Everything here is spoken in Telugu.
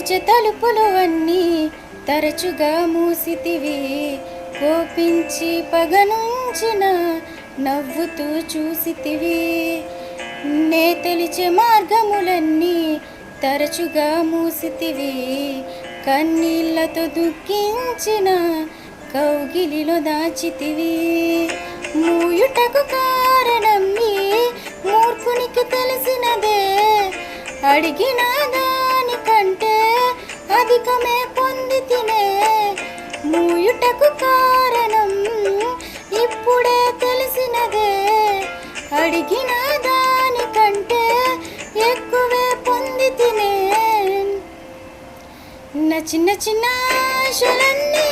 తెరిచే తలుపులు అన్నీ తరచుగా మూసితివి, కోపించి పగనుంచిన నవ్వుతూ చూసితివి. నే తెలిచే మార్గములన్నీ తరచుగా మూసితివి, కన్నీళ్లతో దుఃఖించిన కౌగిలిలో దాచితివి. మూయుటకు కారణం నీ మూర్ఖునికి తెలిసినదే, అడిగిన దానికంటే అధికమే పొంది తినే. మూయుటకు కారణం ఇప్పుడే తెలిసినదే, అడిగిన దానికంటే ఎక్కువే పొంది తినే. నా చిన్న చిన్న ఆశలన్నీ